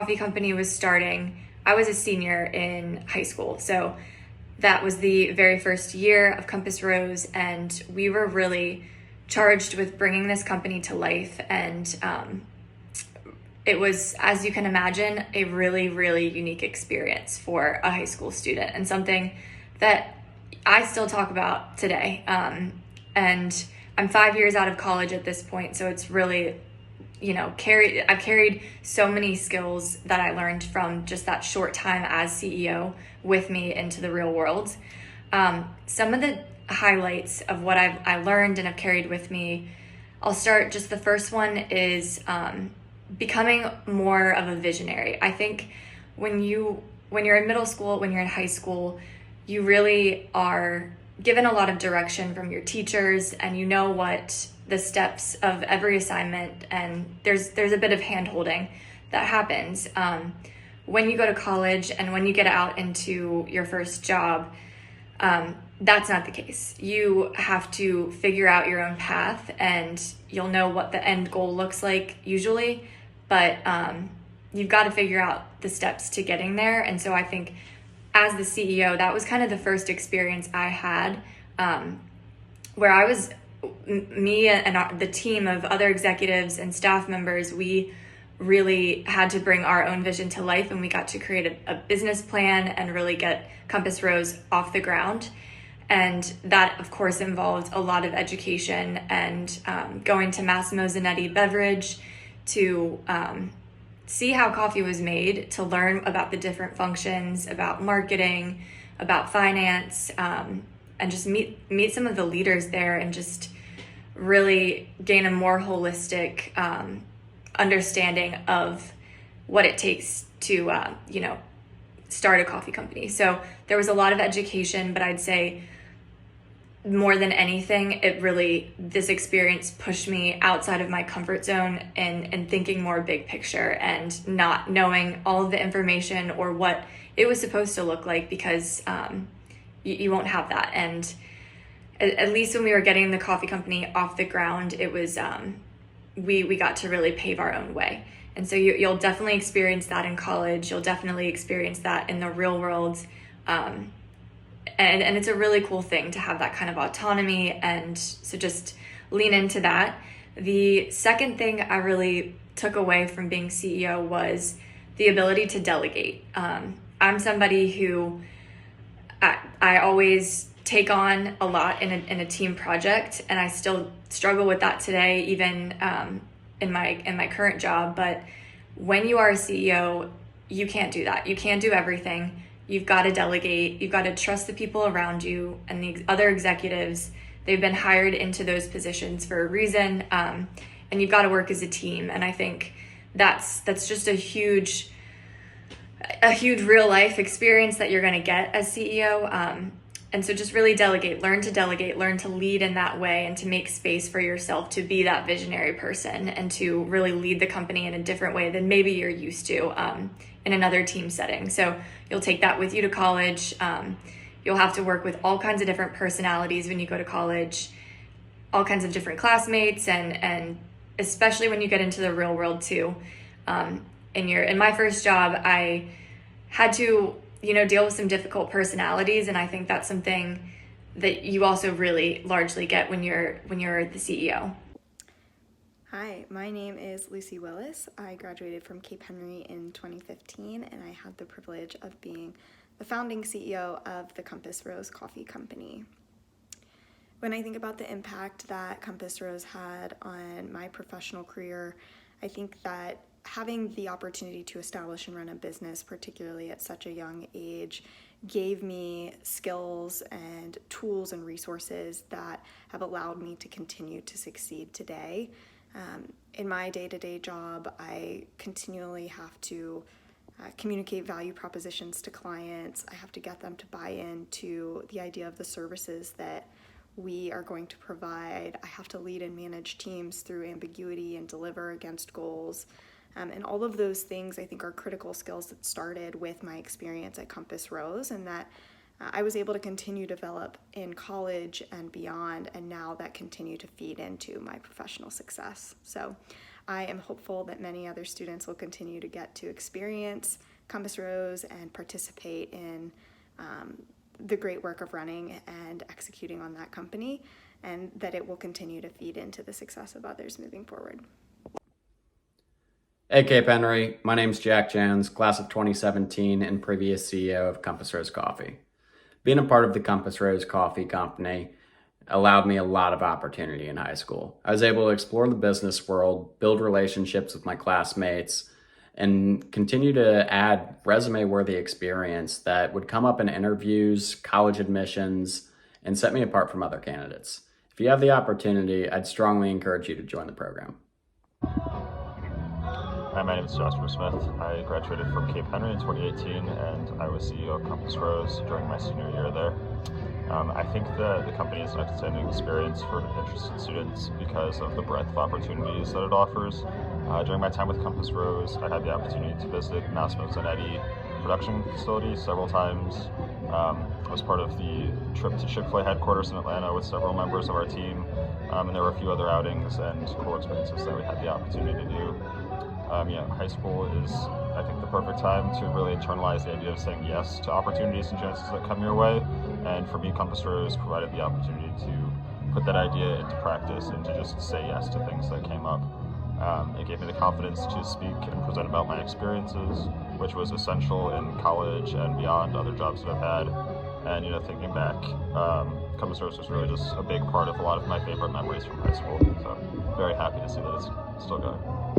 coffee company was starting, I was a senior in high school. So that was the very first year of Compass Rose, and we were really charged with bringing this company to life. And it was, as you can imagine, a really, really unique experience for a high school student and something that I still talk about today. And I'm 5 years out of college at this point, so it's really, I've carried so many skills that I learned from just that short time as CEO with me into the real world. Some of the highlights of what I learned and have carried with me, I'll start, just the first one is becoming more of a visionary. I think when you're in middle school, when you're in high school, you really are given a lot of direction from your teachers, and you know what the steps of every assignment, and there's a bit of hand-holding that happens. When you go to college and when you get out into your first job, that's not the case. You have to figure out your own path, and you'll know what the end goal looks like usually, but you've got to figure out the steps to getting there. And so I think as the CEO, that was kind of the first experience I had, where I was, me and the team of other executives and staff members, we really had to bring our own vision to life, and we got to create a business plan and really get Compass Rose off the ground. And that, of course, involved a lot of education and going to Massimo Zanetti Beverage to see how coffee was made, to learn about the different functions, about marketing, about finance, and just meet some of the leaders there, and just really gain a more holistic understanding of what it takes to start a coffee company. So there was a lot of education, but I'd say more than anything, this experience pushed me outside of my comfort zone and thinking more big picture, and not knowing all of the information or what it was supposed to look like, because you won't have that. And at least when we were getting the coffee company off the ground, it was we got to really pave our own way. And so you'll definitely experience that in college. You'll definitely experience that in the real world. And it's a really cool thing to have that kind of autonomy, and so just lean into that. The second thing I really took away from being CEO was the ability to delegate. I'm somebody who I always take on a lot in a team project, and I still struggle with that today, even in my current job. But when you are a CEO, you can't do that. You can't do everything. You've got to delegate. You've got to trust the people around you and the other executives. They've been hired into those positions for a reason, and you've got to work as a team. And I think that's just a huge real life experience that you're going to get as CEO. And so just really delegate, learn to lead in that way, and to make space for yourself to be that visionary person, and to really lead the company in a different way than maybe you're used to in another team setting. So you'll take that with you to college. You'll have to work with all kinds of different personalities when you go to college, all kinds of different classmates, and especially when you get into the real world too. In my first job, I had to deal with some difficult personalities, and I think that's something that you also really largely get when you're the CEO. Hi, my name is Lucy Willis. I graduated from Cape Henry in 2015, and I had the privilege of being the founding CEO of the Compass Rose Coffee Company. When I think about the impact that Compass Rose had on my professional career, I think that having the opportunity to establish and run a business, particularly at such a young age, gave me skills and tools and resources that have allowed me to continue to succeed today. In my day-to-day job, I continually have to communicate value propositions to clients. I have to get them to buy into the idea of the services that we are going to provide. I have to lead and manage teams through ambiguity and deliver against goals. And all of those things, I think, are critical skills that started with my experience at Compass Rose, and that I was able to continue to develop in college and beyond, and now that continue to feed into my professional success. So I am hopeful that many other students will continue to get to experience Compass Rose and participate in the great work of running and executing on that company, and that it will continue to feed into the success of others moving forward. Hey Cape Henry, my name's Jack Jones, class of 2017 and previous CEO of Compass Rose Coffee. Being a part of the Compass Rose Coffee Company allowed me a lot of opportunity in high school. I was able to explore the business world, build relationships with my classmates, and continue to add resume-worthy experience that would come up in interviews, college admissions, and set me apart from other candidates. If you have the opportunity, I'd strongly encourage you to join the program. Hi, my name is Joshua Smith. I graduated from Cape Henry in 2018, and I was CEO of Compass Rose during my senior year there. I think that the company is an outstanding experience for interested students because of the breadth of opportunities that it offers. During my time with Compass Rose, I had the opportunity to visit Massimo Zanetti production facility several times. I was part of the trip to Chick-fil-A headquarters in Atlanta with several members of our team, and there were a few other outings and cool experiences that we had the opportunity to do. High school is, I think, the perfect time to really internalize the idea of saying yes to opportunities and chances that come your way. And for me, Compass Rose provided the opportunity to put that idea into practice and to just say yes to things that came up. It gave me the confidence to speak and present about my experiences, which was essential in college and beyond other jobs that I've had. And thinking back, Compass Rose was really just a big part of a lot of my favorite memories from high school. So very happy to see that it's still going.